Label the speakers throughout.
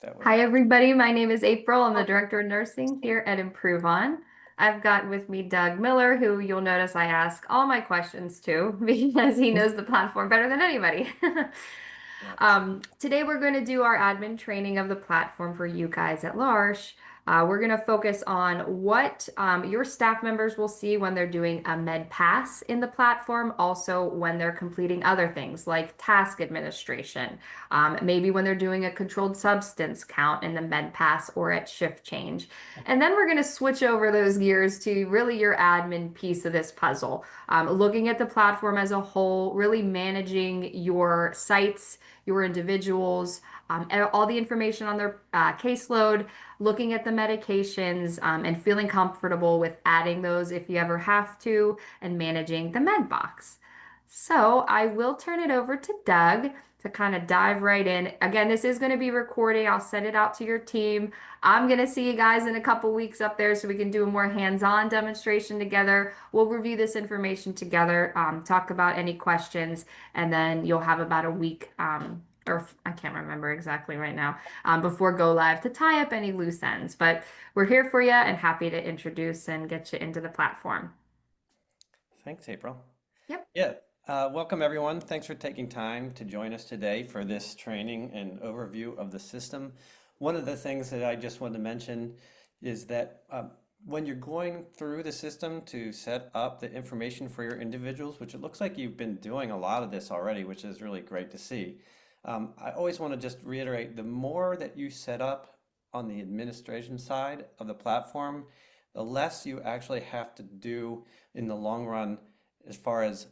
Speaker 1: That way.
Speaker 2: Hi, everybody. My name is April. I'm the Director of Nursing here at Impruvon. I've got with me Doug Miller, who you'll notice I ask all my questions to because he knows the platform better than anybody.
Speaker 1: Yeah.
Speaker 2: Today, we're going to do our admin training of the platform for you guys at large. We're going to focus on what your staff members will see when they're doing a med pass in the platform, also when they're completing other things like task administration, maybe when they're doing a controlled substance count in the med pass or at shift change. And then we're going to switch over those gears to really your admin piece of this puzzle, looking at the platform as a whole, really managing your sites, your individuals, and all the information on their caseload, looking at the medications, and feeling comfortable with adding those if you ever have to, and managing the med box. So I will turn it over to Doug to kind of dive right in. Again, this is going to be recording. I'll send it out to your team. I'm going to see you guys in a couple weeks up there so we can do a more hands-on demonstration together. We'll review this information together, talk about any questions, and then you'll have about a week, or I can't remember exactly right now, before go live to tie up any loose ends. But we're here for you and happy to introduce and get you into the platform.
Speaker 1: Thanks, April.
Speaker 2: Yep.
Speaker 1: Yeah. Welcome, everyone. Thanks for taking time to join us today for this training and overview of the system. One of the things that I just wanted to mention is that when you're going through the system to set up the information for your individuals, which it looks like you've been doing a lot of this already, which is really great to see. I always want to just reiterate, the more that you set up on the administration side of the platform, the less you actually have to do in the long run as far as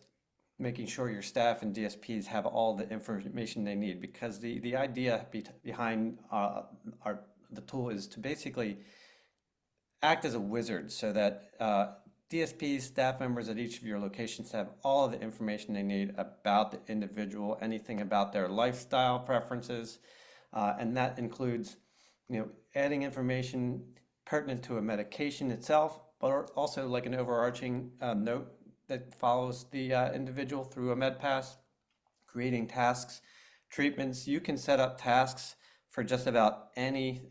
Speaker 1: making sure your staff and DSPs have all the information they need. Because the idea behind the tool is to basically act as a wizard so that DSPs, staff members at each of your locations have all of the information they need about the individual, anything about their lifestyle preferences, and that includes, adding information pertinent to a medication itself, but also like an overarching note that follows the individual through a med pass, creating tasks, treatments. You can set up tasks for just about anything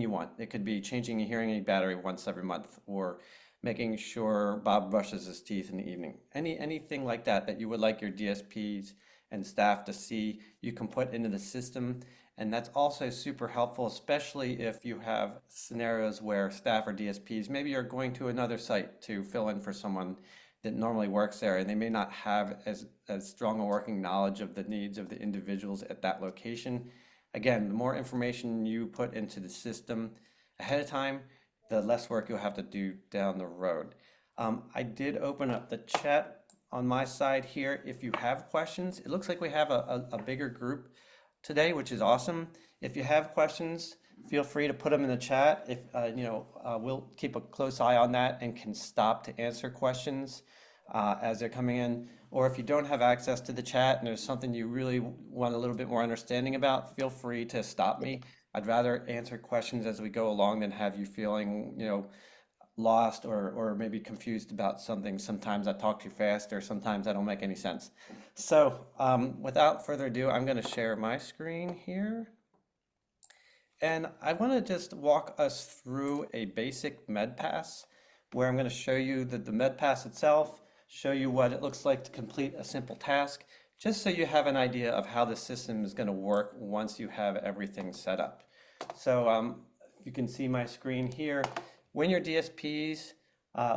Speaker 1: you want. It could be changing a hearing aid battery once every month, or making sure Bob brushes his teeth in the evening. Anything like that you would like your DSPs and staff to see, you can put into the system. And that's also super helpful, especially if you have scenarios where staff or DSPs maybe are going to another site to fill in for someone that normally works there, and they may not have as strong a working knowledge of the needs of the individuals at that location. Again, the more information you put into the system ahead of time, the less work you'll have to do down the road. I did open up the chat on my side here. If you have questions, it looks like we have a bigger group today, which is awesome. If you have questions, feel free to put them in the chat. If we'll keep a close eye on that and can stop to answer questions as they're coming in. Or if you don't have access to the chat and there's something you really want a little bit more understanding about, feel free to stop me. I'd rather answer questions as we go along than have you feeling, lost or maybe confused about something. Sometimes I talk too fast, or sometimes I don't make any sense. So without further ado, I'm going to share my screen here. And I want to just walk us through a basic med pass where I'm going to show you the med pass itself, show you what it looks like to complete a simple task, just so you have an idea of how the system is going to work once you have everything set up. So you can see my screen here. When your DSPs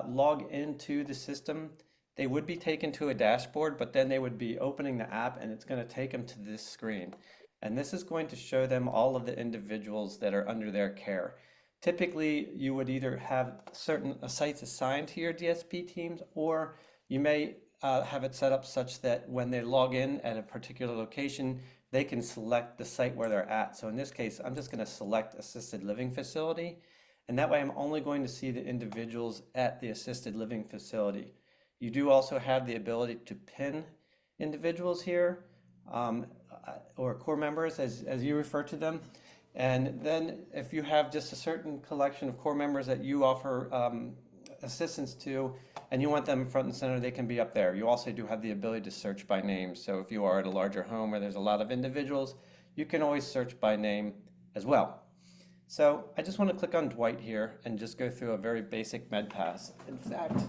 Speaker 1: log into the system, they would be taken to a dashboard, but then they would be opening the app and it's going to take them to this screen. And this is going to show them all of the individuals that are under their care. Typically, you would either have certain sites assigned to your DSP teams, or you may have it set up such that when they log in at a particular location, they can select the site where they're at. So in this case, I'm just going to select assisted living facility. And that way I'm only going to see the individuals at the assisted living facility. You do also have the ability to pin individuals here, or core members as you refer to them. And then if you have just a certain collection of core members that you offer assistance to, and you want them front and center, they can be up there. You also do have the ability to search by name. So if you are at a larger home where there's a lot of individuals, you can always search by name as well. So I just want to click on Dwight here and just go through a very basic med pass. In fact,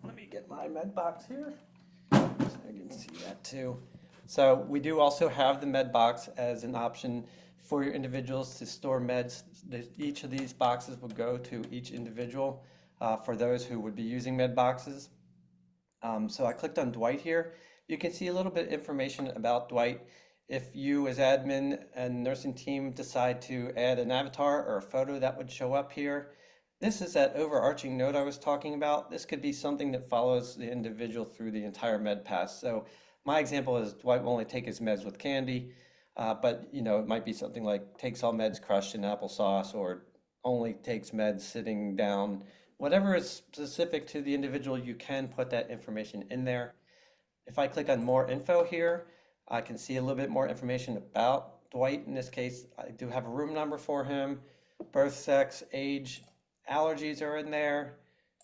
Speaker 1: let me get my med box here so I can see that too. So we do also have the med box as an option for your individuals to store meds. Each of these boxes will go to each individual for those who would be using med boxes. So I clicked on Dwight here. You can see a little bit of information about Dwight. If you as admin and nursing team decide to add an avatar or a photo, that would show up here. This is that overarching note I was talking about. This could be something that follows the individual through the entire med pass. So my example is Dwight will only take his meds with candy, but it might be something like takes all meds crushed in applesauce, or only takes meds sitting down. Whatever is specific to the individual, you can put that information in there. If I click on more info here, I can see a little bit more information about Dwight. In this case, I do have a room number for him, birth, sex, age, allergies are in there,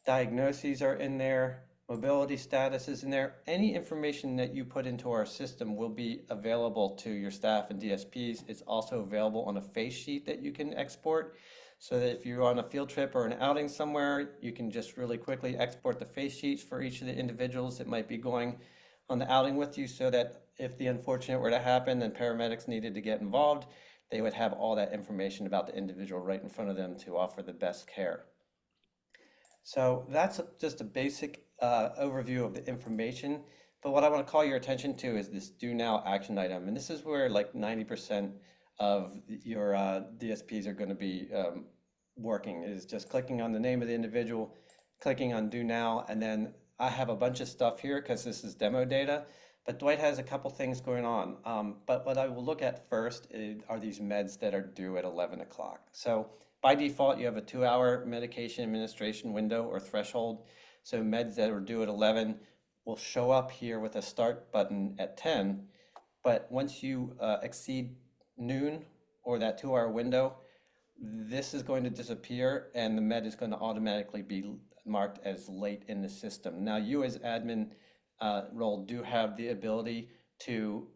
Speaker 1: diagnoses are in there, mobility status is in there. Any information that you put into our system will be available to your staff and DSPs. It's also available on a face sheet that you can export, so that if you're on a field trip or an outing somewhere, you can just really quickly export the face sheets for each of the individuals that might be going on the outing with you, so that if the unfortunate were to happen and paramedics needed to get involved, they would have all that information about the individual right in front of them to offer the best care. So that's just a basic overview of the information. But what I want to call your attention to is this do now action item. And this is where like 90% of your DSPs are going to be working, is just clicking on the name of the individual, clicking on do now, and then I have a bunch of stuff here because this is demo data, but Dwight has a couple things going on. But what I will look at first are these meds that are due at 11 o'clock. So by default, you have a 2-hour medication administration window or threshold. So meds that are due at 11 will show up here with a start button at 10. But once you exceed noon or that 2-hour window, this is going to disappear and the med is going to automatically be marked as late in the system. Now, you as admin role do have the ability to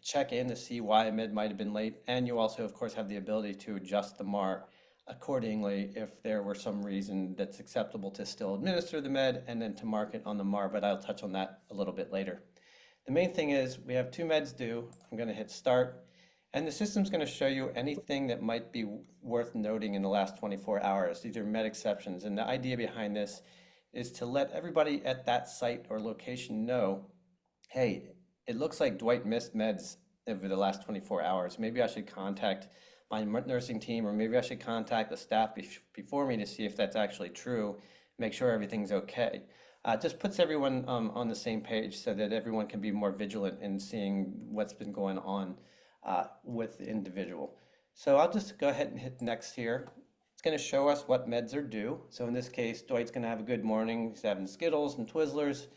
Speaker 1: check in to see why a med might have been late, and you also, of course, have the ability to adjust the MAR accordingly if there were some reason that's acceptable to still administer the med and then to mark it on the MAR, but I'll touch on that a little bit later. The main thing is we have 2 meds due. I'm going to hit start. And the system's going to show you anything that might be worth noting in the last 24 hours. These are med exceptions. And the idea behind this is to let everybody at that site or location know, hey, it looks like Dwight missed meds over the last 24 hours. Maybe I should contact my nursing team, or maybe I should contact the staff before me to see if that's actually true, make sure everything's okay. Just puts everyone on the same page so that everyone can be more vigilant in seeing what's been going on with the individual. So I'll just go ahead and hit next here. It's going to show us what meds are due. So in this case, Dwight's going to have a good morning. He's having Skittles and Twizzlers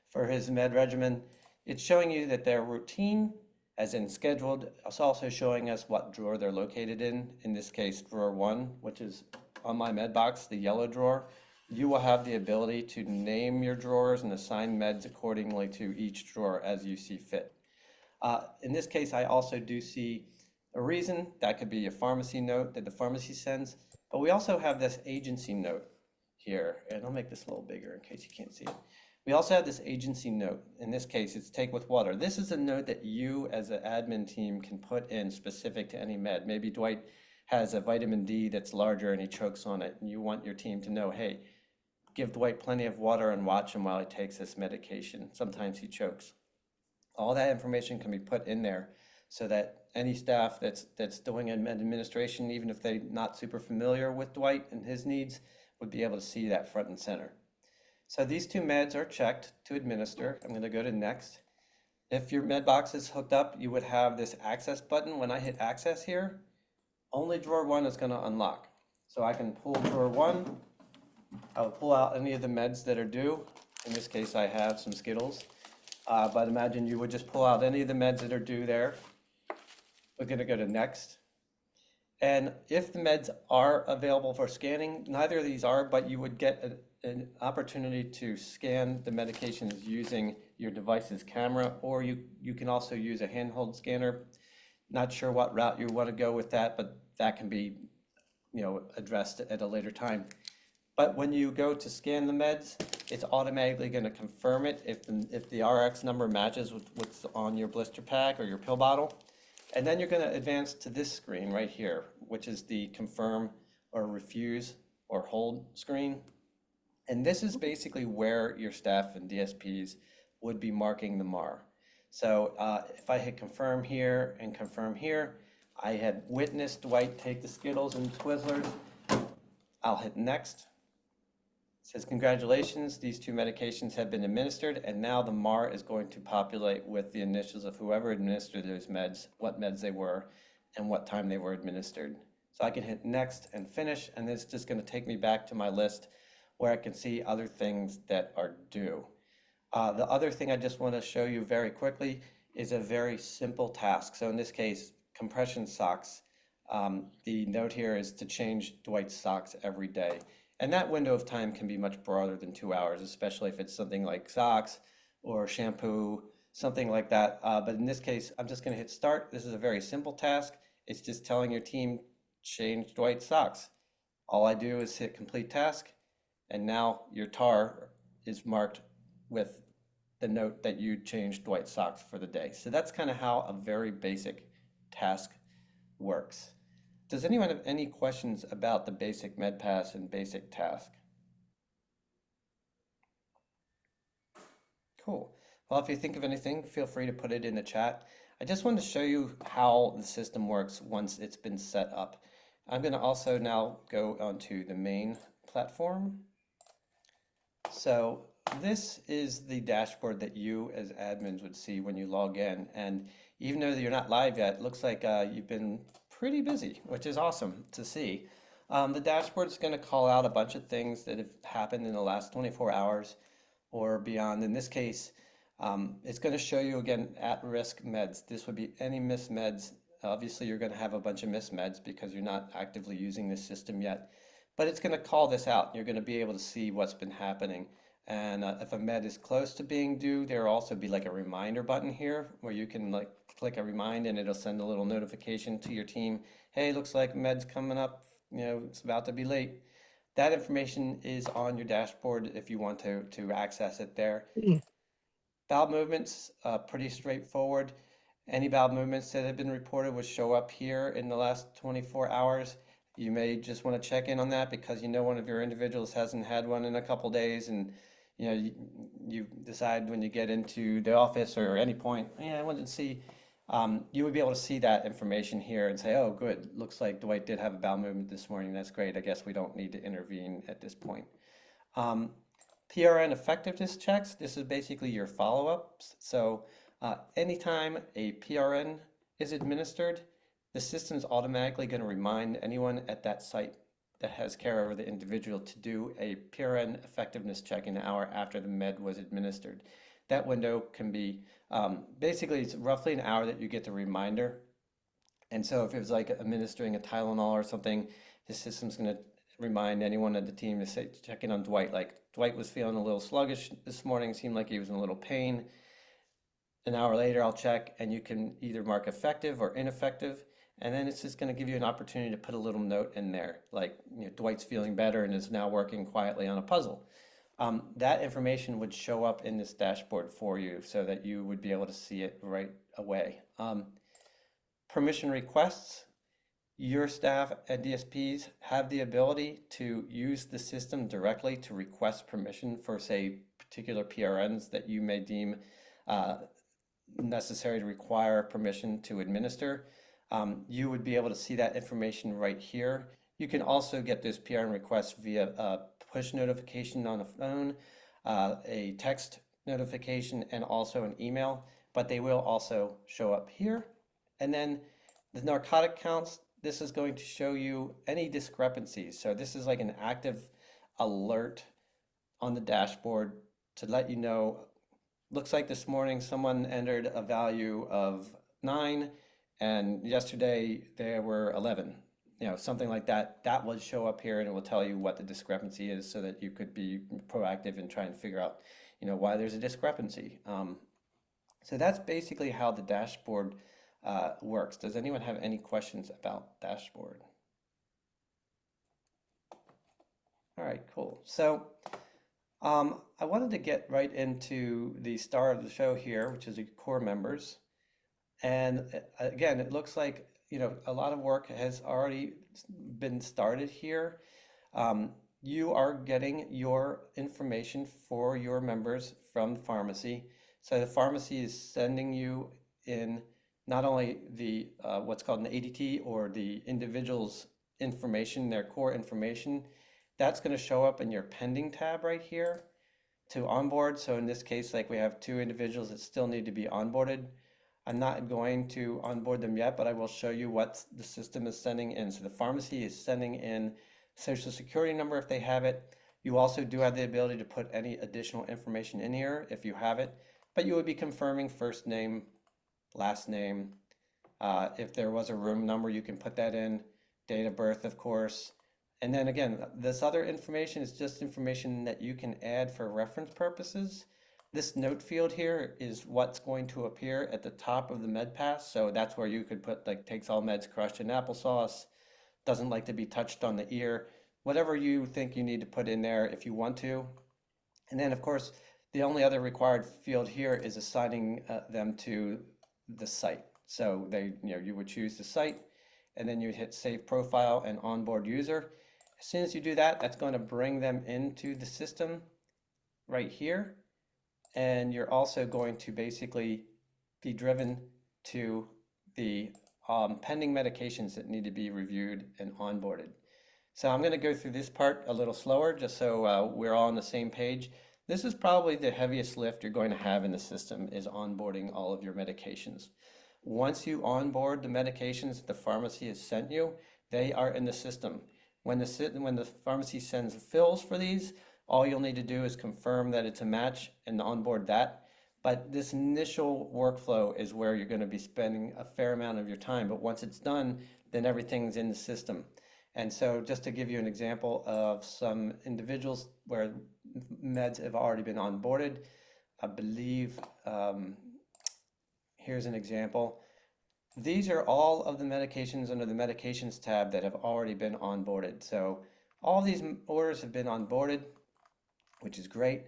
Speaker 1: for his med regimen. It's showing you that they're routine, as in scheduled. It's also showing us what drawer they're located in this case, drawer 1, which is on my med box, the yellow drawer. You will have the ability to name your drawers and assign meds accordingly to each drawer as you see fit. In this case, I also do see a reason. That could be a pharmacy note that the pharmacy sends, but we also have this agency note here, and I'll make this a little bigger in case you can't see it. We also have this agency note. In this case, it's take with water. This is a note that you as an admin team can put in specific to any med. Maybe Dwight has a vitamin D that's larger and he chokes on it, and you want your team to know, hey, give Dwight plenty of water and watch him while he takes this medication. Sometimes he chokes. All that information can be put in there so that any staff that's doing administration, even if they're not super familiar with Dwight and his needs, would be able to see that front and center. So these 2 meds are checked to administer. I'm going to go to next. If your med box is hooked up, you would have this access button. When I hit access here, only drawer 1 is going to unlock. So I can pull drawer 1. I'll pull out any of the meds that are due. In this case, I have some Skittles. But imagine you would just pull out any of the meds that are due there. We're going to go to next. And if the meds are available for scanning, neither of these are, but you would get an opportunity to scan the medications using your device's camera, or you can also use a handheld scanner. Not sure what route you want to go with that, but that can be, addressed at a later time. But when you go to scan the meds, it's automatically going to confirm it if the RX number matches with what's on your blister pack or your pill bottle. And then you're going to advance to this screen right here, which is the confirm or refuse or hold screen. And this is basically where your staff and DSPs would be marking the MAR. So if I hit confirm here and confirm here, I had witnessed Dwight take the Skittles and Twizzlers. I'll hit next. It says, congratulations, these two medications have been administered, and now the MAR is going to populate with the initials of whoever administered those meds, what meds they were, and what time they were administered. So I can hit next and finish, and it's just going to take me back to my list where I can see other things that are due. The other thing I just want to show you very quickly is a very simple task. So in this case, compression socks. The note here is to change Dwight's socks every day. And that window of time can be much broader than 2 hours, especially if it's something like socks or shampoo, something like that. But in this case, I'm just going to hit start. This is a very simple task. It's just telling your team, change Dwight's socks. All I do is hit complete task, and now your tar is marked with the note that you changed Dwight's socks for the day. So that's kind of how a very basic task works. Does anyone have any questions about the basic MedPass and basic task? Cool. Well, if you think of anything, feel free to put it in the chat. I just wanted to show you how the system works once it's been set up. I'm going to also now go onto the main platform. So this is the dashboard that you as admins would see when you log in. And even though you're not live yet, it looks like you've been pretty busy, which is awesome to see. The dashboard is going to call out a bunch of things that have happened in the last 24 hours or beyond. In this case, it's going to show you again at-risk meds. This would be any missed meds. Obviously, you're going to have a bunch of missed meds because you're not actively using this system yet. But it's going to call this out. You're going to be able to see what's been happening. And if a med is close to being due, there will also be like a reminder button here where you can like click a remind and it'll send a little notification to your team. Hey, looks like med's coming up. It's about to be late. That information is on your dashboard if you want to access it there. Bowel movements, pretty straightforward. Any bowel movements that have been reported would show up here in the last 24 hours. You may just want to check in on that because you know one of your individuals hasn't had one in a couple days, and you decide when you get into the office or any point, yeah, I wanted to see. You would be able to see that information here and say, oh, good, looks like Dwight did have a bowel movement this morning. That's great. I guess we don't need to intervene at this point. PRN effectiveness checks, this is basically your follow-ups. So anytime a PRN is administered, the system is automatically going to remind anyone at that site that has care over the individual to do a PRN effectiveness check an hour after the med was administered. That window can be, basically it's roughly an hour that you get the reminder. And so if it was like administering a Tylenol or something, the system's going to remind anyone on the team to say, check in on Dwight. Like Dwight was feeling a little sluggish this morning, seemed like he was in a little pain. An hour later, I'll check, and you can either mark effective or ineffective. And then it's just going to give you an opportunity to put a little note in there, like Dwight's feeling better and is now working quietly on a puzzle. That information would show up in this dashboard for you so that you would be able to see it right away. Permission requests. Your staff and DSPs have the ability to use the system directly to request permission for, say, particular PRNs that you may deem necessary to require permission to administer. You would be able to see that information right here. You can also get those PRN requests via a push notification on a phone, a text notification, and also an email, but they will also show up here. And then the narcotic counts, this is going to show you any discrepancies. So this is like an active alert on the dashboard to let you know, looks like this morning someone entered a value of 9 and yesterday there were 11, something like that. That will show up here and it will tell you what the discrepancy is so that you could be proactive and try and figure out, why there's a discrepancy. So that's basically how the dashboard works. Does anyone have any questions about dashboard? All right, cool. So I wanted to get right into the star of the show here, which is the core members. And again, it looks like, a lot of work has already been started here. Um, you are getting your information for your members from the pharmacy. So the pharmacy is sending you in not only the what's called an ADT or the individual's information, their core information, that's going to show up in your pending tab right here to onboard. So in this case, like we have two individuals that still need to be onboarded. I'm not going to onboard them yet, but I will show you what the system is sending in. So the pharmacy is sending in social security number if they have it. You also do have the ability to put any additional information in here if you have it, but you would be confirming first name, last name. If there was a room number, you can put that in, date of birth, of course. And then again, this other information is just information that you can add for reference purposes. This note field here is what's going to appear at the top of the med pass. So that's where you could put like takes all meds crushed in applesauce, doesn't like to be touched on the ear, whatever you think you need to put in there if you want to. And then of course, the only other required field here is assigning them to the site. So you would choose the site and then you hit save profile and onboard user. As soon as you do that, that's going to bring them into the system right here. And you're also going to basically be driven to the pending medications that need to be reviewed and onboarded. So I'm going to go through this part a little slower just so we're all on the same page. This is probably the heaviest lift you're going to have in the system is onboarding all of your medications. Once you onboard the medications the pharmacy has sent you, they are in the system. When the pharmacy sends fills for these, all you'll need to do is confirm that it's a match and onboard that. But this initial workflow is where you're going to be spending a fair amount of your time. But once it's done, then everything's in the system. And so just to give you an example of some individuals where meds have already been onboarded, I believe here's an example. These are all of the medications under the medications tab that have already been onboarded. So all these orders have been onboarded, which is great.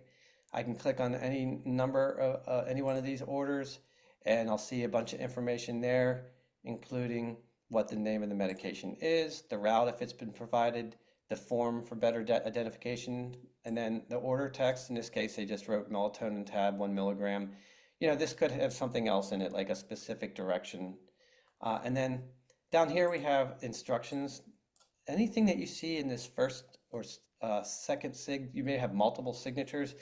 Speaker 1: I can click on any number of any one of these orders and I'll see a bunch of information there, including what the name of the medication is, the route if it's been provided, the form for better identification, and then the order text. In this case, they just wrote melatonin tab 1 milligram. This could have something else in it, like a specific direction. And then down here we have instructions. Anything that you see in this first or second sig, you may have multiple signatures.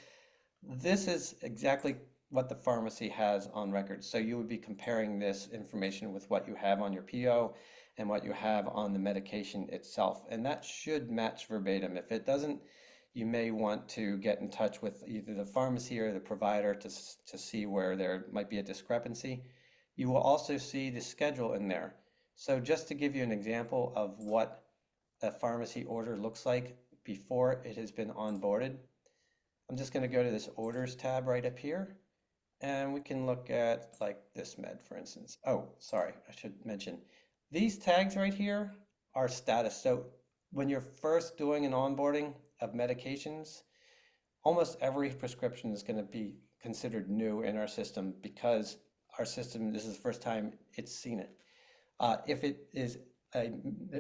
Speaker 1: This is exactly what the pharmacy has on record. So you would be comparing this information with what you have on your PO and what you have on the medication itself. And that should match verbatim. If it doesn't, you may want to get in touch with either the pharmacy or the provider to see where there might be a discrepancy. You will also see the schedule in there. So just to give you an example of what a pharmacy order looks like before it has been onboarded, I'm just going to go to this orders tab right up here and we can look at like this med, for instance. Oh, sorry, I should mention these tags right here are status. So when you're first doing an onboarding of medications, almost every prescription is going to be considered new in our system because our system, this is the first time it's seen it. If it is a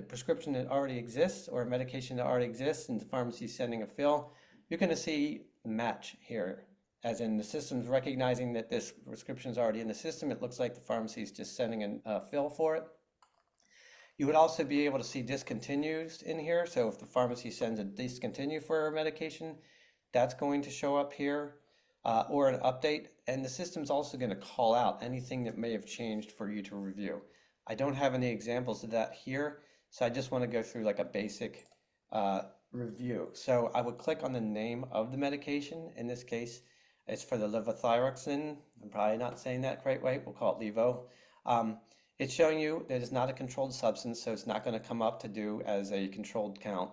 Speaker 1: prescription that already exists or a medication that already exists and the pharmacy is sending a fill, you're going to see match here, as in the system's recognizing that this prescription is already in the system. It looks like the pharmacy is just sending a fill for it. You would also be able to see discontinues in here. So if the pharmacy sends a discontinue for a medication, that's going to show up here, or an update. And the system's also going to call out anything that may have changed for you to review. I don't have any examples of that here, so I just want to go through like a basic review. So I would click on the name of the medication. In this case, it's for the levothyroxine. I'm probably not saying that quite right. We'll call it Levo. It's showing you that it's not a controlled substance, so it's not going to come up to do as a controlled count.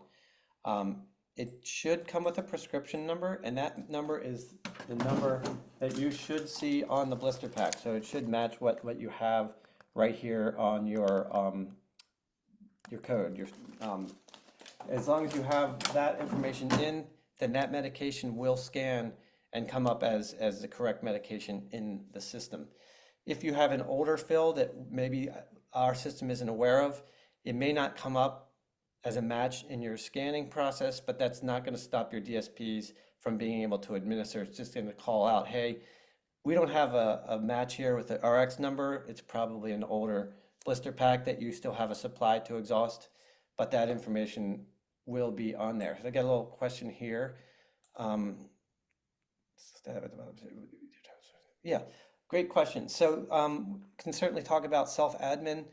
Speaker 1: It should come with a prescription number, and that number is the number that you should see on the blister pack. So it should match what you have right here on your code. As long as you have that information in, then that medication will scan and come up as the correct medication in the system. If you have an older fill that maybe our system isn't aware of, it may not come up as a match in your scanning process, but that's not going to stop your DSPs from being able to administer. It's just going to call out, hey, we don't have a match here with the RX number. It's probably an older blister pack that you still have a supply to exhaust, but that information will be on there. So I got a little question here. Um, yeah, great question. So can certainly talk about self-admin.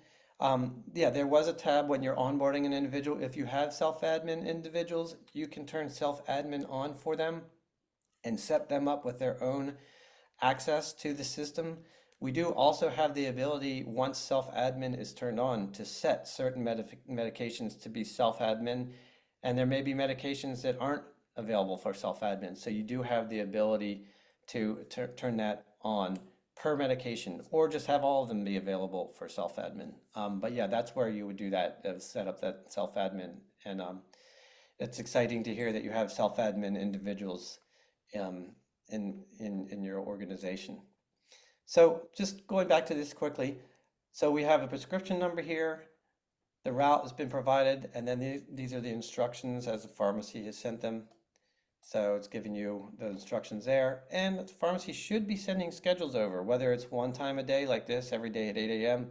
Speaker 1: Yeah, there was a tab when you're onboarding an individual. If you have self-admin individuals, you can turn self-admin on for them and set them up with their own access to the system. We do also have the ability, once self-admin is turned on, to set certain medications to be self-admin, and there may be medications that aren't available for self-admin. So you do have the ability to turn that on per medication, or just have all of them be available for self-admin. But yeah, that's where you would do that, set up that self-admin. And it's exciting to hear that you have self-admin individuals um, in your organization. So just going back to this quickly, so we have a prescription number here, the route has been provided, and then these are the instructions as the pharmacy has sent them. So it's giving you the instructions there, and the pharmacy should be sending schedules over, whether it's one time a day like this, every day at 8 a.m.,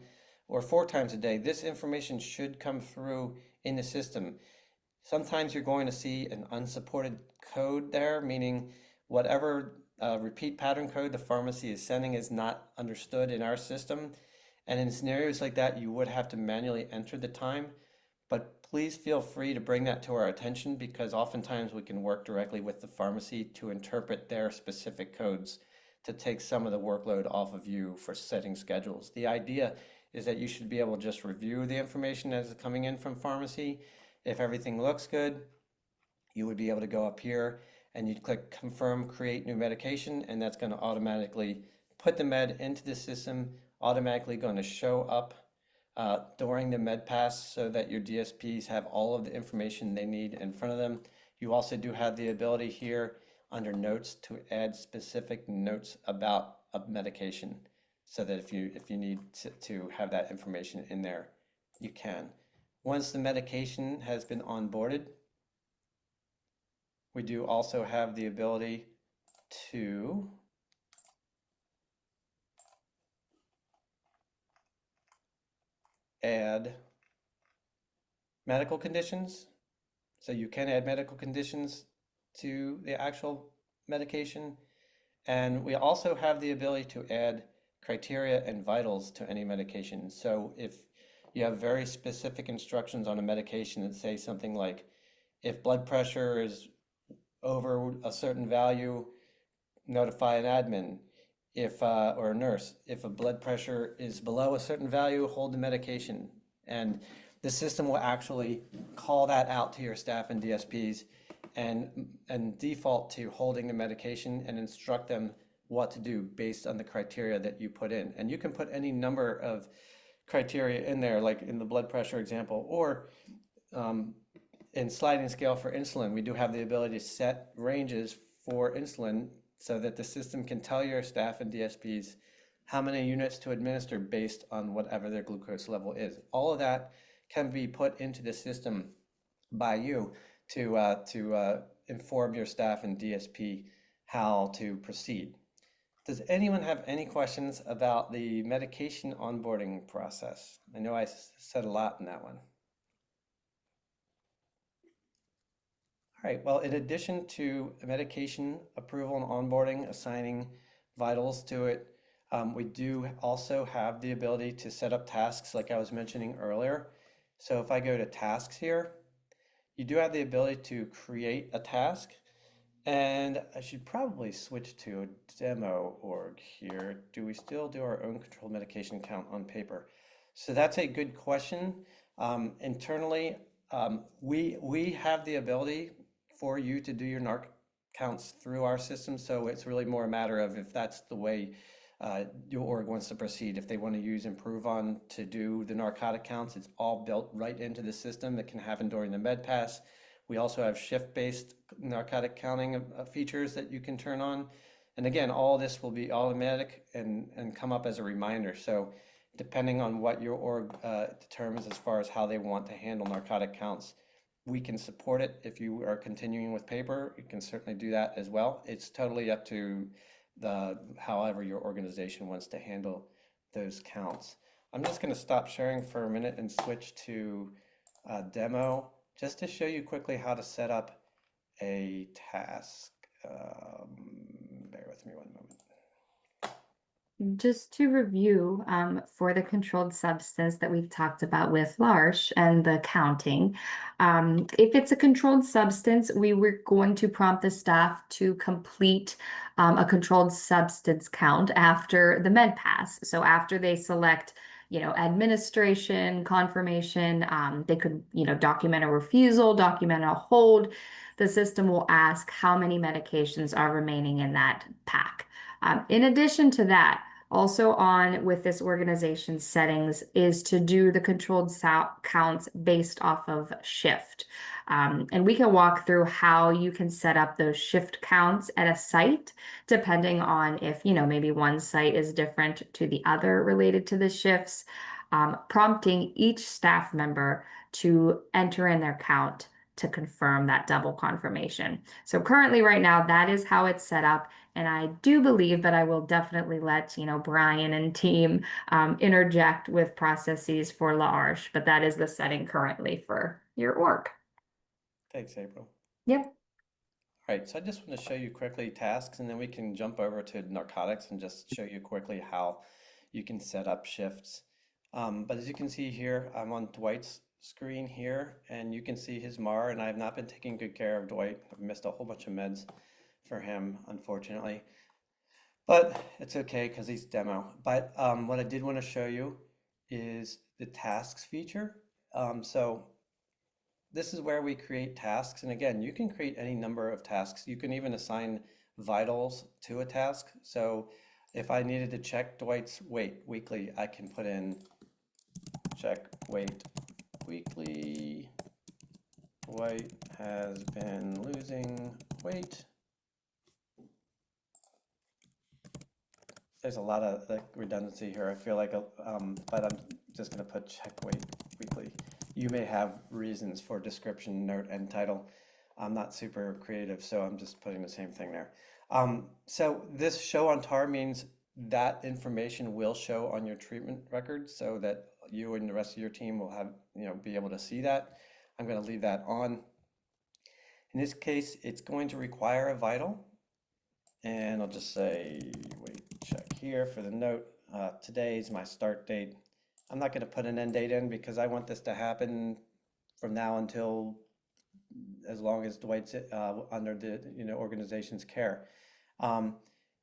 Speaker 1: or 4 times a day. This information should come through in the system. Sometimes you're going to see an unsupported code there, meaning whatever repeat pattern code the pharmacy is sending is not understood in our system. And in scenarios like that, you would have to manually enter the time. But please feel free to bring that to our attention, because oftentimes we can work directly with the pharmacy to interpret their specific codes to take some of the workload off of you for setting schedules. The idea is that you should be able to just review the information as it's coming in from pharmacy. If everything looks good, you would be able to go up here and you'd click confirm, create new medication, and that's going to automatically put the med into the system, automatically going to show up during the med pass so that your DSPs have all of the information they need in front of them. You also do have the ability here under notes to add specific notes about a medication, so that if you need to have that information in there, you can. Once the medication has been onboarded, we do also have the ability to add medical conditions. So you can add medical conditions to the actual medication. And we also have the ability to add criteria and vitals to any medication. So if you have very specific instructions on a medication that say something like, if blood pressure is over a certain value, notify an admin, if or a nurse. If a blood pressure is below a certain value, hold the medication. And the system will actually call that out to your staff and DSPs and default to holding the medication and instruct them what to do based on the criteria that you put in. And you can put any number of criteria in there, like in the blood pressure example, or in sliding scale for insulin, we do have the ability to set ranges for insulin so that the system can tell your staff and DSPs how many units to administer based on whatever their glucose level is. All of that can be put into the system by you to inform your staff and DSP how to proceed. Does anyone have any questions about the medication onboarding process? I know I said a lot in that one. All right, well, in addition to medication approval and onboarding, assigning vitals to it, we do also have the ability to set up tasks like I was mentioning earlier. So if I go to tasks here, you do have the ability to create a task, and I should probably switch to a demo org here. Do we still do our own controlled medication count on paper? So that's a good question. Internally, we have the ability for you to do your NARC counts through our system, so it's really more a matter of if that's the way your org wants to proceed. If they want to use Impruvon to do the narcotic counts, it's all built right into the system. It can happen during the med pass. We also have shift-based narcotic counting features that you can turn on. And again, all this will be automatic and come up as a reminder. So depending on what your org determines as far as how they want to handle narcotic counts, we can support it. If you are continuing with paper, you can certainly do that as well. It's totally up to however your organization wants to handle those counts. I'm just going to stop sharing for a minute and switch to a demo just to show you quickly how to set up a task. Bear with me one moment.
Speaker 2: Just to review, for the controlled substance that we've talked about with L'Arche and the counting, if it's a controlled substance, we were going to prompt the staff to complete a controlled substance count after the med pass. So after they select, administration, confirmation, they could, document a refusal, document a hold. The system will ask how many medications are remaining in that pack. In addition to that, also on with this organization settings is to do the controlled counts based off of shift. And we can walk through how you can set up those shift counts at a site, depending on if, maybe one site is different to the other related to the shifts, prompting each staff member to enter in their count to confirm that double confirmation. So currently right now, that is how it's set up. And I do believe, but I will definitely let, Brian and team interject with processes for L'Arche, but that is the setting currently for your org.
Speaker 1: Thanks, April.
Speaker 2: Yep.
Speaker 1: All right, so I just want to show you quickly tasks, and then we can jump over to narcotics and just show you quickly how you can set up shifts. But as you can see here, I'm on Dwight's screen here, and you can see his MAR, and I have not been taking good care of Dwight. I've missed a whole bunch of meds for him, unfortunately. But it's okay because he's demo. But what I did want to show you is the tasks feature. So this is where we create tasks. And again, you can create any number of tasks. You can even assign vitals to a task. So if I needed to check Dwight's weight weekly, I can put in check weight weekly. Dwight has been losing weight. There's a lot of redundancy here. I feel like, but I'm just going to put check weight weekly. You may have reasons for description, note, and title. I'm not super creative, so I'm just putting the same thing there. So this show on TAR means that information will show on your treatment record so that you and the rest of your team will have, be able to see that. I'm going to leave that on. In this case, it's going to require a vital. And I'll just say, wait, check here for the note. Today is my start date. I'm not going to put an end date in because I want this to happen from now until as long as Dwight's under the organization's care.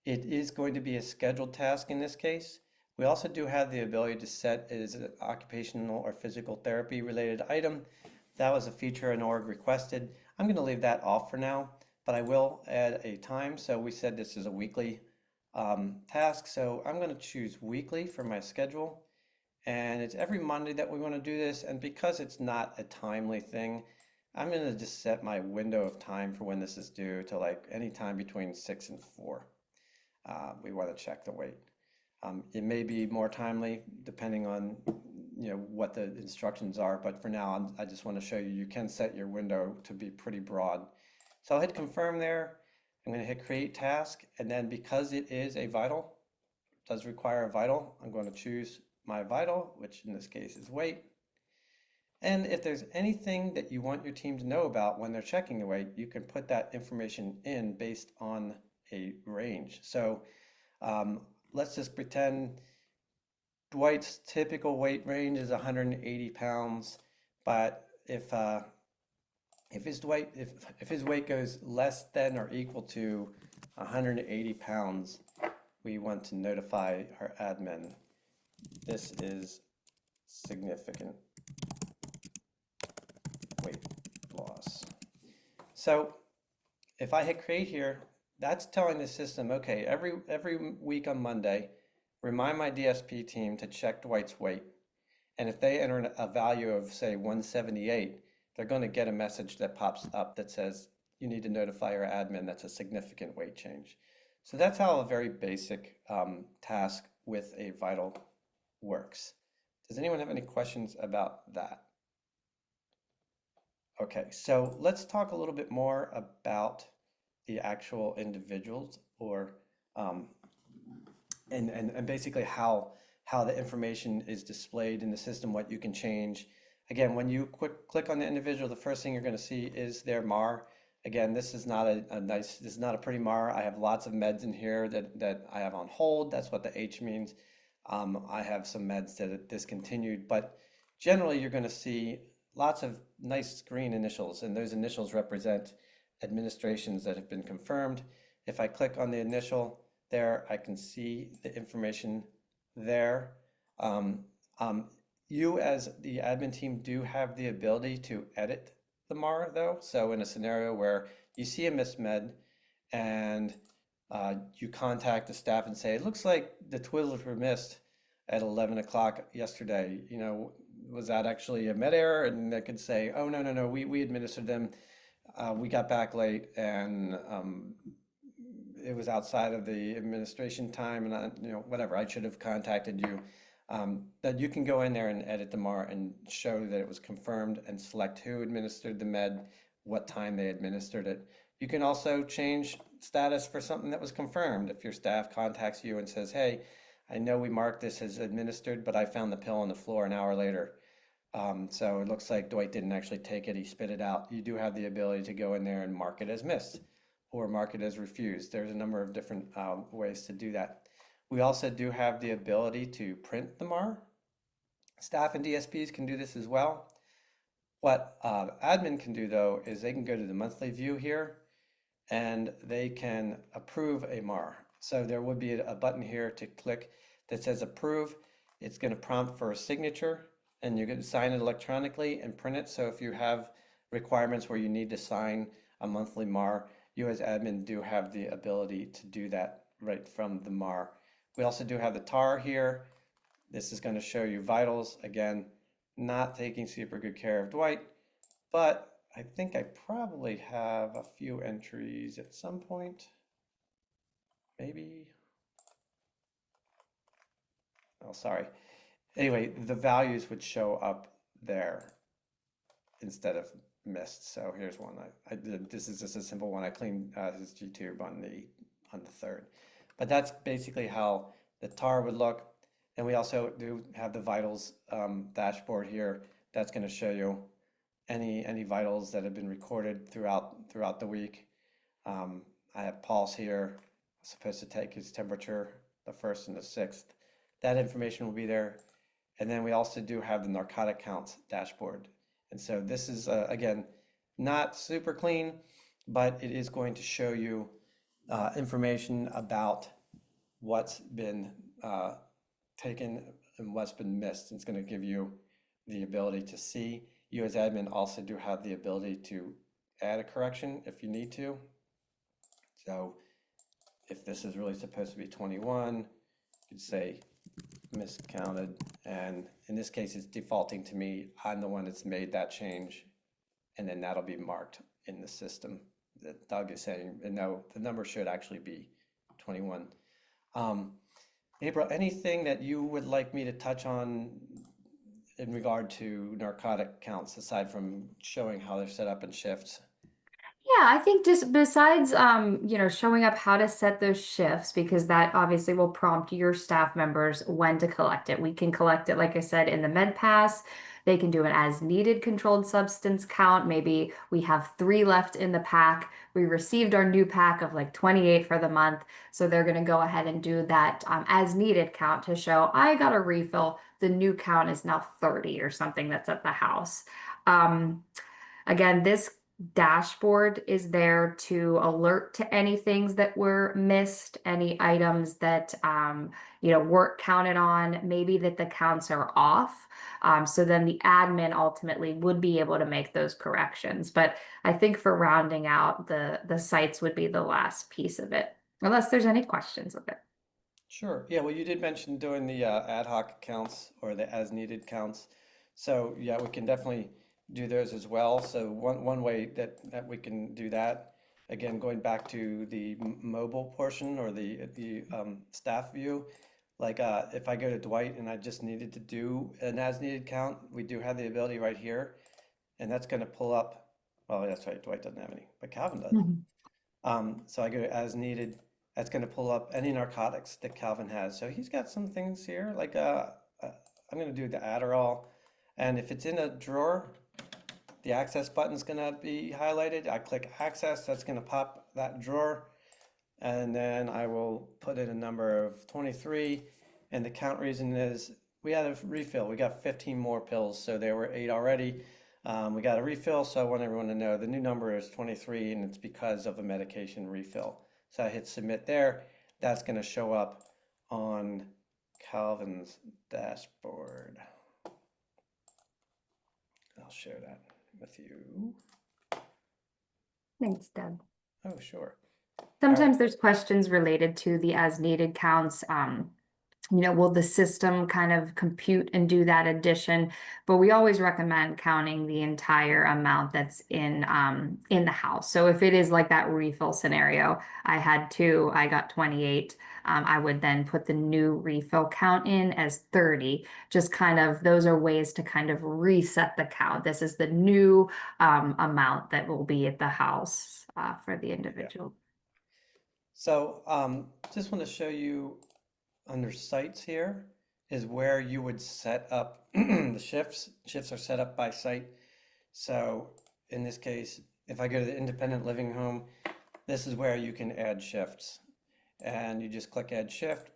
Speaker 1: It is going to be a scheduled task in this case. We also do have the ability to set it as an occupational or physical therapy related item. That was a feature an org requested. I'm going to leave that off for now, but I will add a time. So we said this is a weekly task. So I'm going to choose weekly for my schedule. And it's every Monday that we want to do this. And because it's not a timely thing, I'm going to just set my window of time for when this is due to like any time between 6 and 4. We want to check the weight. It may be more timely depending on what the instructions are, but for now I just want to show you you can set your window to be pretty broad. So I'll hit confirm there. I'm going to hit create task, and then because it is a vital, does require a vital, I'm going to choose my vital, which in this case is weight. And if there's anything that you want your team to know about when they're checking the weight, you can put that information in based on a range. So let's just pretend Dwight's typical weight range is 180 pounds, but if his weight goes less than or equal to 180 pounds, we want to notify our admin. This is significant weight loss. So if I hit create here, that's telling the system, okay, every week on Monday, remind my DSP team to check Dwight's weight. And if they enter a value of, say, 178, they're going to get a message that pops up that says, you need to notify your admin that's a significant weight change. So that's how a very basic task with a vital works. Does anyone have any questions about that? Okay, so let's talk a little bit more about the actual individuals or um, and basically how the information is displayed in the system, what you can change. Again, when you click on the individual, the first thing you're going to see is their MAR. Again, this is not this is not a pretty MAR. I have lots of meds in here that I have on hold. That's what the H means. I have some meds that are discontinued, but generally you're going to see lots of nice green initials, and those initials represent administrations that have been confirmed. If I click on the initial there, I can see the information there. Um, you as the admin team do have the ability to edit the MAR though. So in a scenario where you see a mismed and you contact the staff and say, it looks like the Twizzlers were missed at 11 o'clock yesterday. You know, was that actually a med error? And they could say, oh, no, no, no, we administered them. We got back late and it was outside of the administration time and you know, whatever, I should have contacted you. That you can go in there and edit the MAR and show that it was confirmed and select who administered the med, what time they administered it. You can also change status for something that was confirmed. If your staff contacts you and says, hey, I know we marked this as administered, but I found the pill on the floor an hour later. So it looks like Dwight didn't actually take it, he spit it out. You do have the ability to go in there and mark it as missed or mark it as refused. There's a number of different ways to do that. We also do have the ability to print the MAR. Staff and DSPs can do this as well. What admin can do though is they can go to the monthly view here and they can approve a MAR. So there would be a button here to click that says approve. It's going to prompt for a signature and you can sign it electronically and print it. So if you have requirements where you need to sign a monthly MAR, you as admin do have the ability to do that right from the MAR. We also do have the TAR here. This is going to show you vitals. Again, not taking super good care of Dwight, but I think I probably have a few entries at some point. Maybe. Oh, sorry. Anyway, the values would show up there instead of missed. So here's one. This is just a simple one. I cleaned his G-tube on the third. But that's basically how the TAR would look. And we also do have the vitals dashboard here. That's going to show you any vitals that have been recorded throughout the week. I have Paul's here. I'm supposed to take his temperature the 1st and the 6th. That information will be there. And then we also do have the narcotic counts dashboard. And so this is, again, not super clean, but it is going to show you information about what's been taken and what's been missed. It's going to give you the ability to see. You as admin also do have the ability to add a correction if you need to. So if this is really supposed to be 21, you could say miscounted, and in this case it's defaulting to me. I'm the one that's made that change, and then that'll be marked in the system that Doug is saying, and no, the number should actually be 21. April, anything that you would like me to touch on in regard to narcotic counts aside from showing how they're set up in shifts?
Speaker 2: Yeah, I think just besides showing up how to set those shifts, because that obviously will prompt your staff members when to collect it. We can collect it, like I said, in the med pass. They can do an as needed controlled substance count. Maybe we have 3 left in the pack. We received our new pack of like 28 for the month. So they're going to go ahead and do that as needed count to show I got a refill. The new count is now 30 or something that's at the house. Again, this dashboard is there to alert to any things that were missed, any items that weren't counted on, maybe that the counts are off. So then the admin ultimately would be able to make those corrections. But I think for rounding out the sites would be the last piece of it, unless there's any questions with it.
Speaker 1: Sure. Yeah, well, you did mention doing the ad hoc counts or the as needed counts. So yeah, we can definitely do those as well. So one way that we can do that, again, going back to the mobile portion or the staff view, like if I go to Dwight and I just needed to do an as needed count, we do have the ability right here, and that's going to pull up. Well, that's right, Dwight doesn't have any, but Calvin does.
Speaker 2: Mhm.
Speaker 1: So I go to as needed. That's going to pull up any narcotics that Calvin has. So he's got some things here, like uh, I'm going to do the Adderall. And if it's in a drawer, the access button is going to be highlighted. I click access, that's going to pop that drawer. And then I will put in a number of 23. And the count reason is we had a refill. We got 15 more pills, so there were 8 already. We got a refill, so I want everyone to know the new number is 23, and it's because of a medication refill. So I hit submit there. That's going to show up on Calvin's dashboard. I'll share that with you.
Speaker 2: Thanks, Deb.
Speaker 1: Oh, sure. All right.
Speaker 2: Sometimes there's questions related to the as needed counts. Will the system kind of compute and do that addition? But we always recommend counting the entire amount that's in the house. So if it is like that refill scenario, I had two, I got 28. I would then put the new refill count in as 30. Just kind of those are ways to kind of reset the count. This is the new amount that will be at the house for the
Speaker 1: Yeah.
Speaker 2: individual.
Speaker 1: So just want to show you under sites here is where you would set up the shifts. Shifts are set up by site. So in this case, if I go to the independent living home, this is where you can add shifts. And you just click add shift,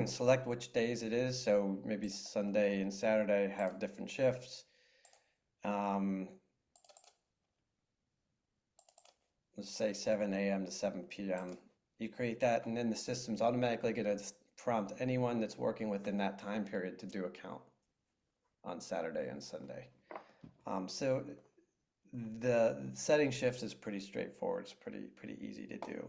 Speaker 1: select which days it is. So maybe Sunday and Saturday have different shifts. Um, let's say 7 a.m. to 7 p.m. You create that, and then the system's automatically going to prompt anyone that's working within that time period to do a count on Saturday and Sunday. So the setting shifts is pretty straightforward. It's pretty easy to do.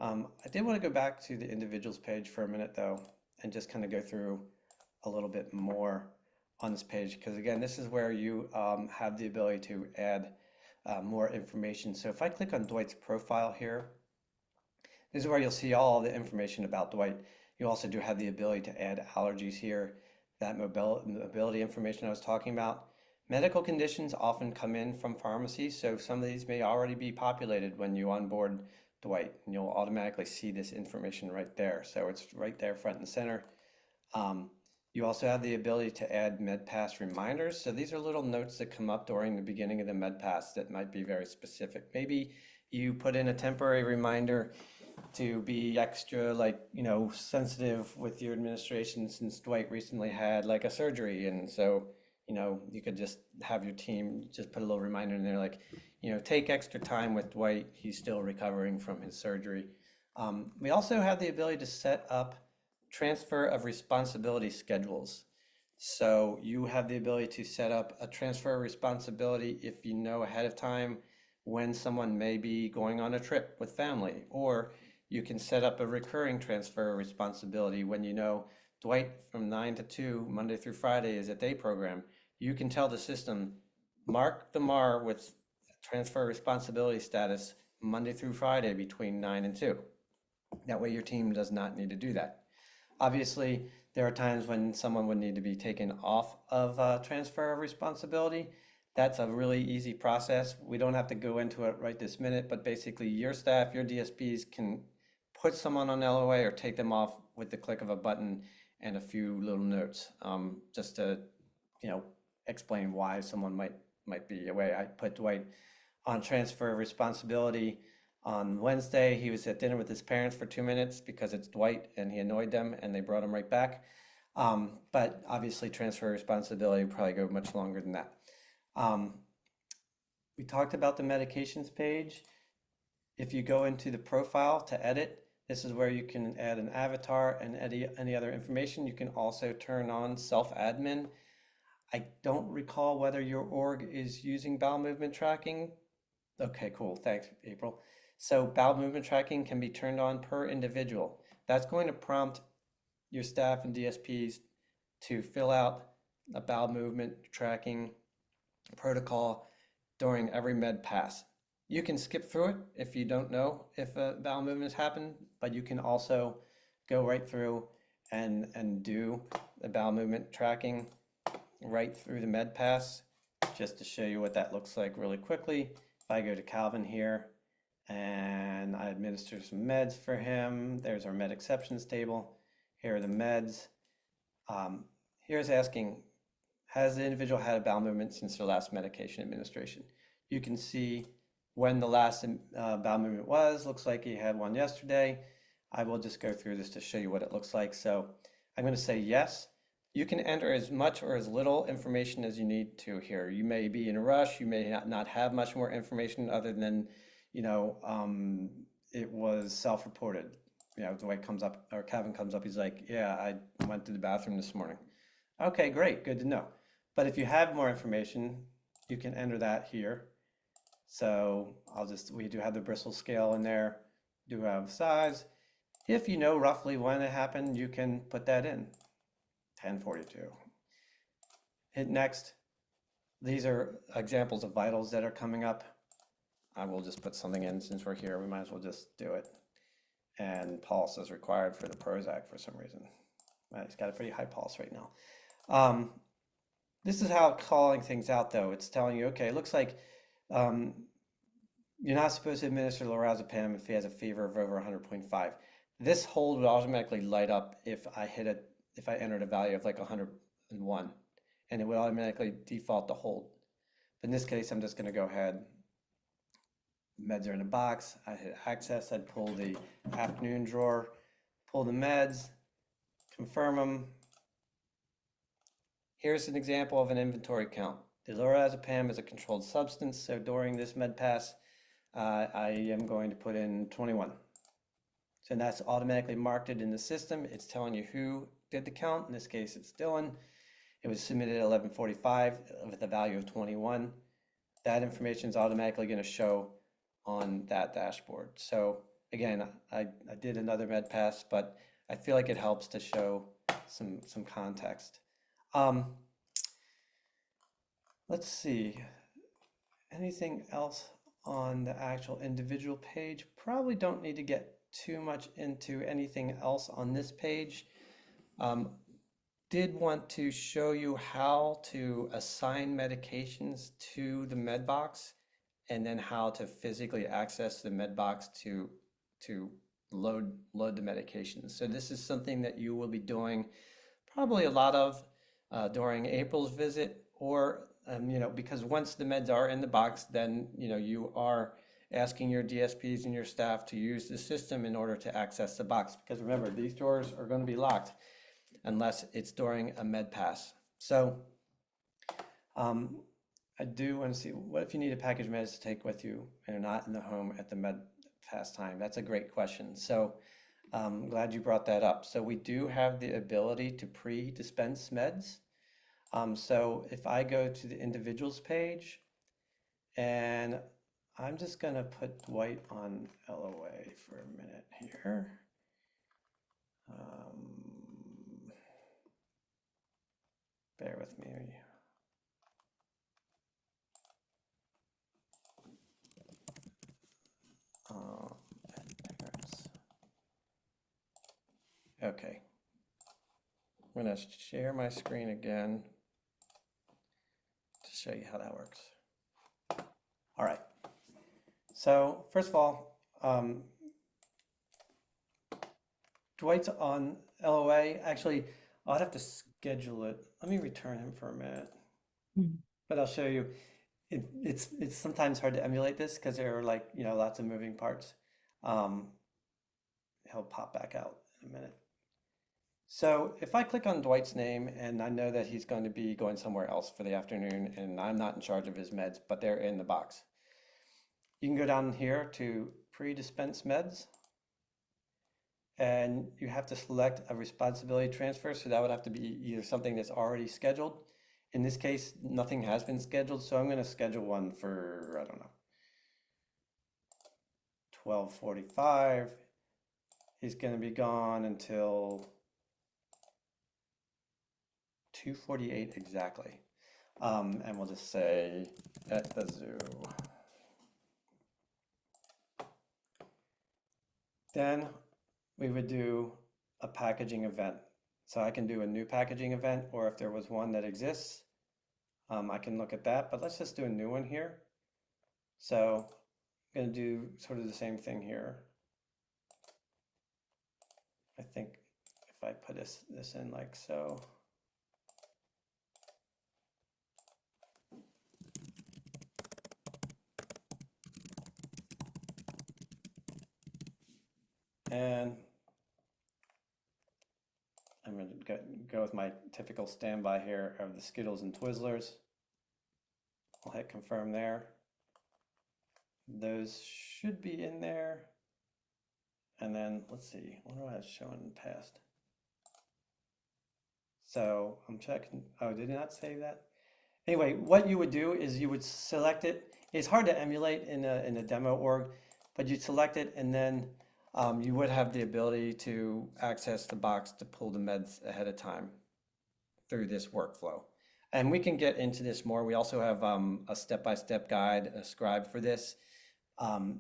Speaker 1: I did want to go back to the individuals page for a minute though, and just kind of go through a little bit more on this page because again, this is where you have the ability to add more information. So if I click on Dwight's profile here, this is where you'll see all the information about Dwight. You also do have the ability to add allergies here, that mobility information I was talking about. Medical conditions often come in from pharmacies, so some of these may already be populated when you onboard Dwight, and you'll automatically see this information right there. So it's right there front and center. Um, you also have the ability to add MedPass reminders. So these are little notes that come up during the beginning of the MedPass that might be very specific. Maybe you put in a temporary reminder to be extra, like, sensitive with your administration since Dwight recently had like a surgery. And so, you could just have your team just put a little reminder in there, like, take extra time with Dwight. He's still recovering from his surgery. We also have the ability to set up transfer of responsibility schedules. So you have the ability to set up a transfer of responsibility if you know ahead of time when someone may be going on a trip with family, or you can set up a recurring transfer of responsibility when you know Dwight from 9 to 2, Monday through Friday is a day program. You can tell the system, mark the MAR with transfer responsibility status Monday through Friday between 9 and 2. That way your team does not need to do that. Obviously, there are times when someone would need to be taken off of transfer of responsibility. That's a really easy process. We don't have to go into it right this minute, but basically your staff, your DSPs can put someone on LOA or take them off with the click of a button and a few little notes, just to, you know, explain why someone might be away. I put Dwight on transfer of responsibility on Wednesday. He was at dinner with his parents for 2 minutes because it's Dwight and he annoyed them and they brought him right back. But obviously transfer of responsibility would probably go much longer than that. Um, we talked about the medications page. If you go into the profile to edit, this is where you can add an avatar and any other information. You can also turn on self-admin. I don't recall whether your org is using bowel movement tracking. Okay, cool. Thanks, April. So bowel movement tracking can be turned on per individual. That's going to prompt your staff and DSPs to fill out a bowel movement tracking protocol during every med pass. You can skip through it if you don't know if a bowel movement has happened, but you can also go right through and do the bowel movement tracking right through the med pass. Just to show you what that looks like really quickly, if I go to Calvin here and I administer some meds for him, there's our med exceptions table. Here are the meds. Here's asking, has the individual had a bowel movement since their last medication administration? You can see when the last bowel movement was. Looks like he had one yesterday. I will just go through this to show you what it looks like. So I'm going to say yes. You can enter as much or as little information as you need to here. You may be in a rush. You may not have much more information other than, it was self-reported. The way it comes up, or Kevin comes up, he's like, yeah, I went to the bathroom this morning. Okay, great, good to know. But if you have more information, you can enter that here. So we do have the Bristol scale in there, do have size. If you know roughly when it happened, you can put that in, 1042. Hit next. These are examples of vitals that are coming up. I will just put something in since we're here, we might as well just do it. And pulse is required for the Prozac for some reason. He's got a pretty high pulse right now. This is how calling things out though. It's telling you, okay, it looks like you're not supposed to administer lorazepam if he has a fever of over 100.5. This hold would automatically light up if I entered a value of like 101, and it would automatically default to hold. But in this case, I'm just going to go ahead. Meds are in a box. I hit access. I'd pull the afternoon drawer, pull the meds, confirm them. Here's an example of an inventory count. The lorazepam is a controlled substance, so during this med pass, I am going to put in 21. So that's automatically marked in the system. It's telling you who did the count. In this case, it's Dylan. It was submitted at 11:45 with a value of 21. That information is automatically going to show on that dashboard. So again, I did another med pass, but I feel like it helps to show some context. Let's see, anything else on the actual individual page? Probably don't need to get too much into anything else on this page. Did want to show you how to assign medications to the med box and then how to physically access the med box to load the medications. So this is something that you will be doing probably a lot of during April's visit, or because once the meds are in the box, then you are asking your DSPs and your staff to use the system in order to access the box. Because remember, these drawers are going to be locked unless it's during a med pass. So I do want to see, what if you need a package of meds to take with you and you're not in the home at the med pass time? That's a great question. So I'm glad you brought that up. So we do have the ability to pre-dispense meds. So if I go to the individuals page, and I'm just going to put Dwight on LOA for a minute here. Bear with me. Okay. I'm going to share my screen again to show you how that works. All right. So first of all, Dwight's on LOA. Actually, I'll have to schedule it. Let me return him for a minute. But I'll show you. It's sometimes hard to emulate this because there are lots of moving parts. He'll pop back out in a minute. So if I click on Dwight's name and I know that he's going to be going somewhere else for the afternoon and I'm not in charge of his meds, but they're in the box. You can go down here to pre-dispense meds and you have to select a responsibility transfer. So that would have to be either something that's already scheduled. In this case, nothing has been scheduled. So I'm going to schedule one for, I don't know, 12:45. He's going to be gone until 2:48 exactly. And we'll just say at the zoo. Then we would do a packaging event. So I can do a new packaging event, or if there was one that exists, I can look at that. But let's just do a new one here. So I'm going to do sort of the same thing here. I think if I put this in like so. And I'm going to go with my typical standby here of the Skittles and Twizzlers. I'll hit confirm there. Those should be in there. And then let's see, what do I have shown in the past? So I'm checking. Oh, did it not save that? Anyway, what you would do is you would select it. It's hard to emulate in a demo org, but you select it and then you would have the ability to access the box to pull the meds ahead of time through this workflow. And we can get into this more. We also have a step-by-step guide, a scribe for this.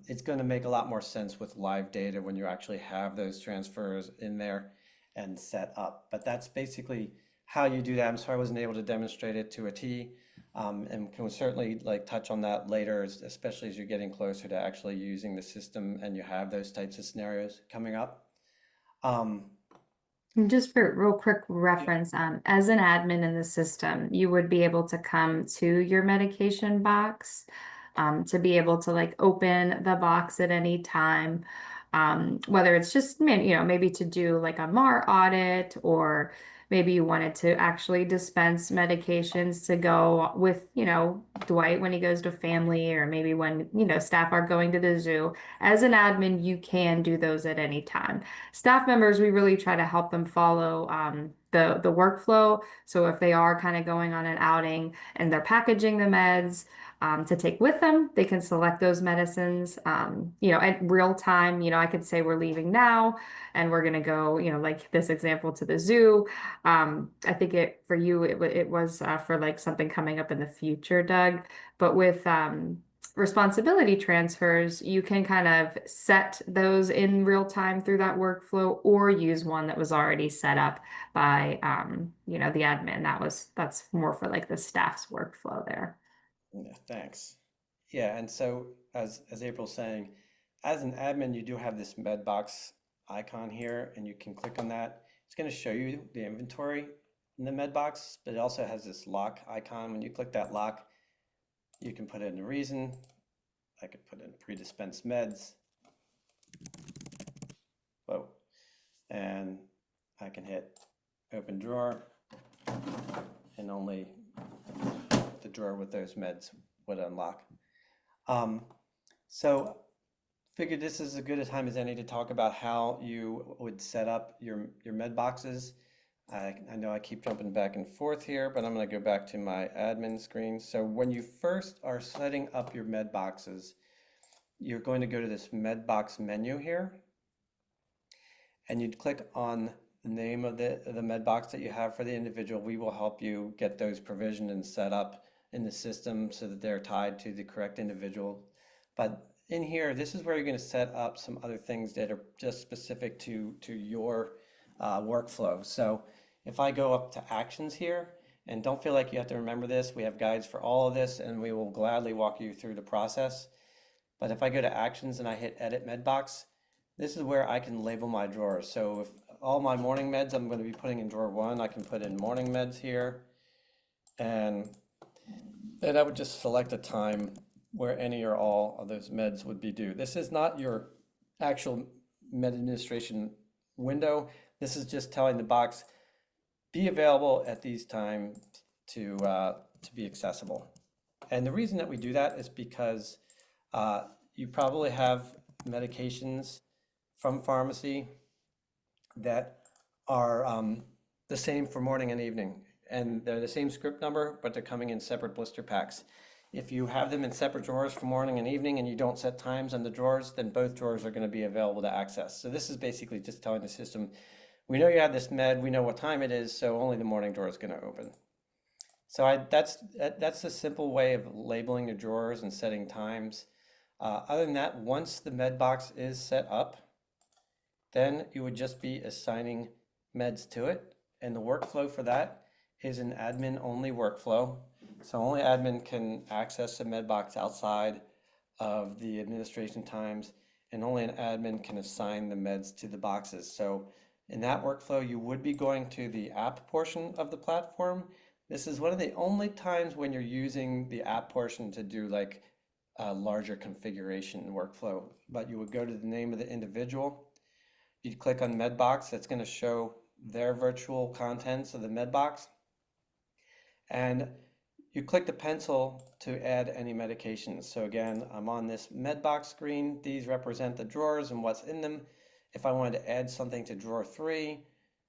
Speaker 1: It's going to make a lot more sense with live data when you actually have those transfers in there and set up. But that's basically how you do that. I'm sorry I wasn't able to demonstrate it to a T, and can certainly like touch on that later, especially as you're getting closer to actually using the system and you have those types of scenarios coming up. Um,
Speaker 2: And just for real quick
Speaker 1: yeah,
Speaker 2: reference, as an admin in the system, you would be able to come to your medication box, to be able to like open the box at any time, whether it's just, maybe to do like a MAR audit, or maybe you wanted to actually dispense medications to go with, Dwight when he goes to family, or maybe when, staff are going to the zoo. As an admin, you can do those at any time. Staff members, we really try to help them follow the workflow. So if they are kind of going on an outing and they're packaging the meds to take with them, they can select those medicines. At real time, I could say we're leaving now and we're gonna go, like this example, to the zoo. I think for you it was for like something coming up in the future, Doug. But with responsibility transfers, you can kind of set those in real time through that workflow, or use one that was already set up by the admin. That's more for like the staff's workflow there.
Speaker 1: yeah, thanks. Yeah, and so as April's saying, as an admin, you do have this med box icon here, and you can click on that. It's going to show you the inventory in the med box, but it also has this lock icon. When you click that lock, you can put in a reason. I could put in pre-dispensed meds. Whoa. And I can hit open drawer, and only the drawer with those meds would unlock. So figured this is as good a time as any to talk about how you would set up your med boxes. I know I keep jumping back and forth here, but I'm going to go back to my admin screen. So when you first are setting up your med boxes, you're going to go to this med box menu here, and you'd click on the name of the med box that you have for the individual. We will help you get those provisioned and set up in the system so that they're tied to the correct individual. But in here, this is where you're going to set up some other things that are just specific to your workflow. So if I go up to actions here, and don't feel like you have to remember this, we have guides for all of this, and we will gladly walk you through the process. But if I go to actions and I hit edit med box, this is where I can label my drawers. So if all my morning meds I'm going to be putting in drawer 1, I can put in morning meds here, and then I would just select a time where any or all of those meds would be due. This is not your actual med administration window. This is just telling the box, be available at these times to be accessible. And the reason that we do that is because you probably have medications from pharmacy that are the same for morning and evening. And they're the same script number, but they're coming in separate blister packs. If you have them in separate drawers for morning and evening and you don't set times on the drawers, then both drawers are going to be available to access. So this is basically just telling the system, We know you have this med, we know what time it is, so only the morning drawer is going to open. So that's a simple way of labeling the drawers and setting times. Other than that, once the med box is set up, then you would just be assigning meds to it. And the workflow for that is an admin only workflow. So only admin can access the med box outside of the administration times, and only an admin can assign the meds to the boxes. So in that workflow, you would be going to the app portion of the platform. This is one of the only times when you're using the app portion to do like a larger configuration workflow, but you would go to the name of the individual. You'd click on Medbox. That's going to show their virtual contents of the Medbox. And you click the pencil to add any medications. So again, I'm on this Medbox screen. These represent the drawers and what's in them. If I wanted to add something to drawer 3,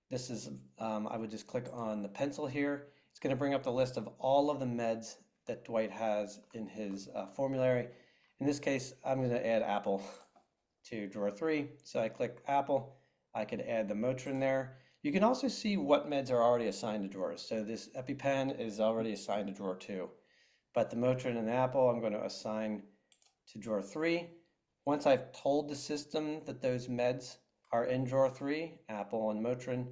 Speaker 1: this is, I would just click on the pencil here. It's going to bring up the list of all of the meds that Dwight has in his formulary. In this case, I'm going to add apple to drawer 3. So I click apple. I could add the Motrin there. You can also see what meds are already assigned to drawers. So this EpiPen is already assigned to drawer 2. But the Motrin and the apple, I'm going to assign to drawer 3. Once I've told the system that those meds are in drawer 3, apple and Motrin,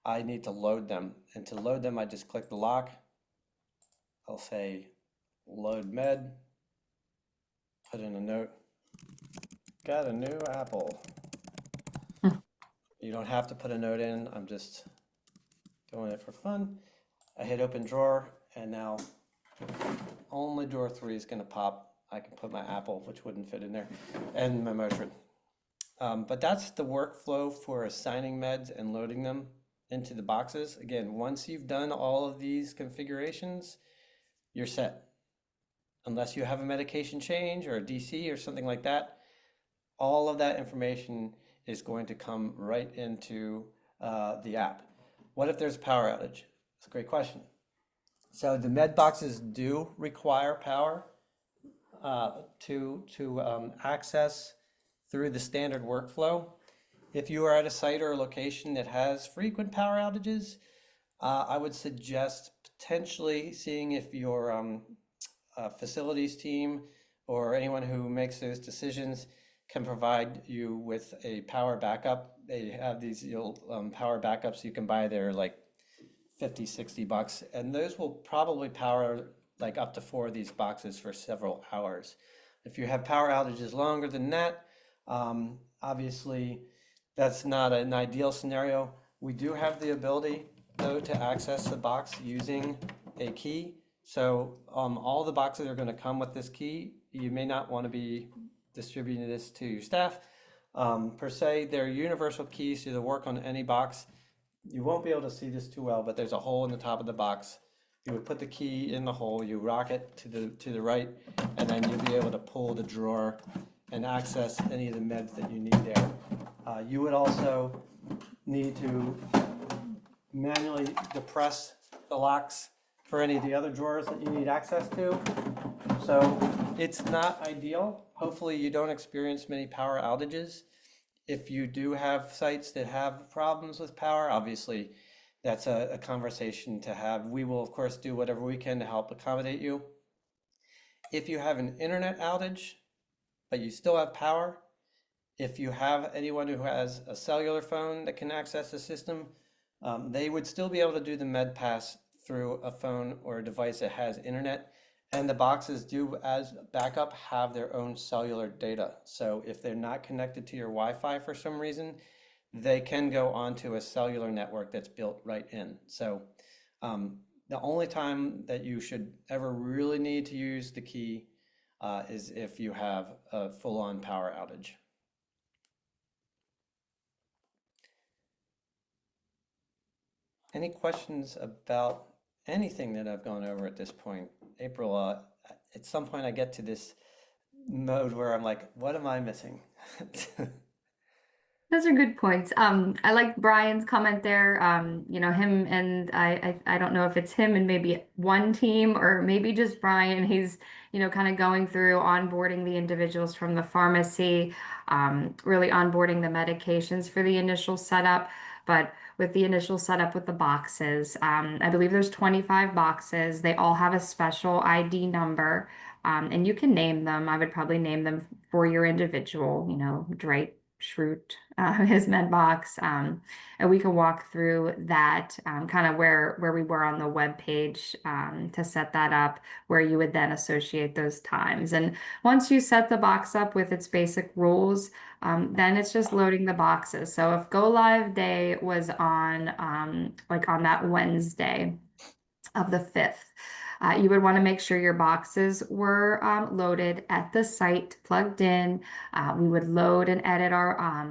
Speaker 1: I need to load them. And to load them, I just click the lock. I'll say load med, put in a note, got a new apple. You don't have to put a note in, I'm just doing it for fun. I hit open drawer, and now only drawer 3 is going to pop. I can put my apple, which wouldn't fit in there, and my Motrin. But that's the workflow for assigning meds and loading them into the boxes. Again, once you've done all of these configurations, you're set. Unless you have a medication change or a DC or something like that, all of that information is going to come right into the app. What if there's a power outage? That's a great question. So the med boxes do require power to access through the standard workflow. If you are at a site or a location that has frequent power outages, I would suggest potentially seeing if your facilities team or anyone who makes those decisions can provide you with a power backup. They have these power backups you can buy. They're like 50, 60 bucks, and those will probably power like up to 4 of these boxes for several hours. If you have power outages longer than that, obviously that's not an ideal scenario. We do have the ability though to access the box using a key. So all the boxes are going to come with this key. You may not want to be distributing this to your staff. Per se, they're universal keys, so they'll work on any box. You won't be able to see this too well, but there's a hole in the top of the box. You would put the key in the hole, you rock it to the right, and then you'll be able to pull the drawer and access any of the meds that you need there. You would also need to manually depress the locks for any of the other drawers that you need access to. So it's not ideal. Hopefully you don't experience many power outages. If you do have sites that have problems with power, obviously that's a conversation to have. We will of course do whatever we can to help accommodate you. If you have an internet outage, but you still have power, if you have anyone who has a cellular phone that can access the system, they would still be able to do the MedPass through a phone or a device that has internet. And the boxes do, as backup, have their own cellular data. So if they're not connected to your Wi-Fi for some reason, they can go onto a cellular network that's built right in. So the only time that you should ever really need to use the key is if you have a full-on power outage. Any questions about anything that I've gone over at this point? April, at some point I get to this mode where I'm like, what am I missing?
Speaker 2: Those are good points. I like Brian's comment there. Him and I don't know if it's him and maybe one team or maybe just Brian. He's, kind of going through onboarding the individuals from the pharmacy, really onboarding the medications for the initial setup. But with the initial setup with the boxes, I believe there's 25 boxes. They all have a special ID number, and you can name them. I would probably name them for your individual, Drake, Shroot, his med box. And we can walk through that kind of where we were on the web page to set that up, where you would then associate those times. And once you set the box up with its basic rules, then it's just loading the boxes. So if go live day was on like on that Wednesday of the 5th. You would want to make sure your boxes were loaded at the site, plugged in. We would load and edit our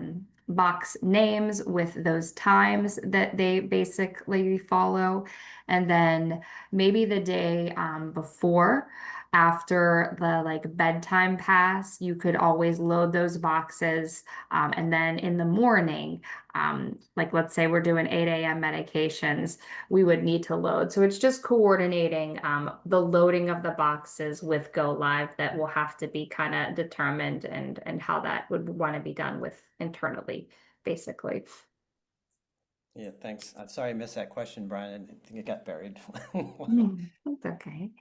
Speaker 2: box names with those times that they basically follow. And then maybe the day before, after the like bedtime pass, you could always load those boxes. And then in the morning, like let's say we're doing 8 a.m. medications, we would need to load. So it's just coordinating the loading of the boxes with Go Live that will have to be kind of determined and how that would want to be done with internally, basically.
Speaker 1: Yeah, thanks. I'm sorry I missed that question, Brian. I think it got buried.
Speaker 2: That's okay.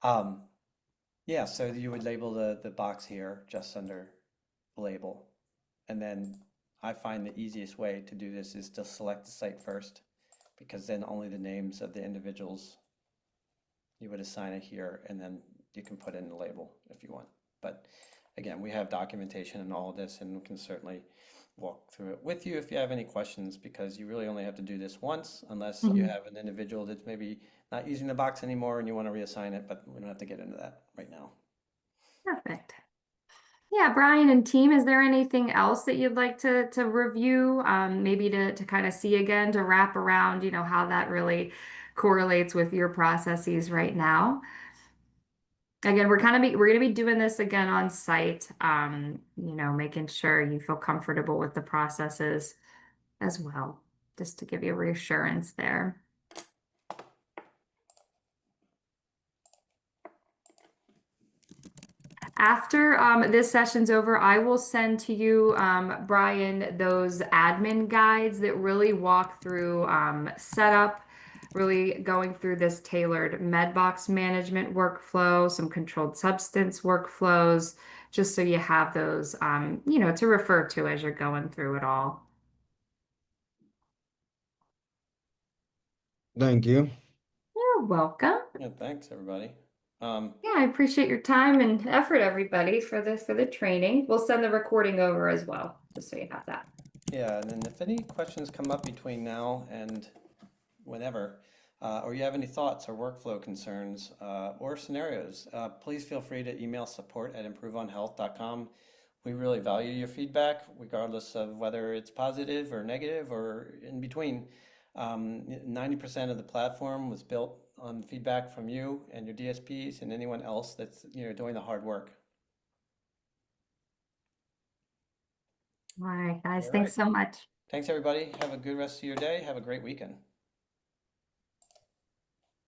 Speaker 1: Um, yeah, so you would label the box here just under label. And then I find the easiest way to do this is to select the site first, because then only the names of the individuals you would assign it here, and then you can put in the label if you want. But again, we have documentation and all of this, and we can certainly walk through it with you if you have any questions, because you really only have to do this once, unless you
Speaker 2: Mhm.
Speaker 1: have an individual that's maybe not using the box anymore and you want to reassign it, but we don't have to get into that right now.
Speaker 2: Perfect. Yeah, Brian and team, is there anything else that you'd like to review? Maybe to kind of see again to wrap around, how that really correlates with your processes right now. Again, we're gonna be doing this again on site, making sure you feel comfortable with the processes as well, just to give you reassurance there. After this session's over, I will send to you, Brian, those admin guides that really walk through setup, really going through this tailored medbox management workflow, some controlled substance workflows, just so you have those, to refer to as you're going through it all.
Speaker 3: Thank you.
Speaker 2: You're welcome.
Speaker 1: Yeah, thanks, everybody. Um,
Speaker 2: Yeah, I appreciate your time and effort, everybody, for the training. We'll send the recording over as well, just so you have that.
Speaker 1: yeah, and then if any questions come up between now and whenever, or you have any thoughts or workflow concerns or scenarios, please feel free to email support@impruvonhealth.com. We really value your feedback, regardless of whether it's positive or negative or in between. 90% of the platform was built on feedback from you and your DSPs and anyone else that's doing the hard work.
Speaker 2: All right, guys,
Speaker 1: All
Speaker 2: thanks
Speaker 1: right.
Speaker 2: so much.
Speaker 1: Thanks, everybody. Have a good rest of your day. Have a great weekend.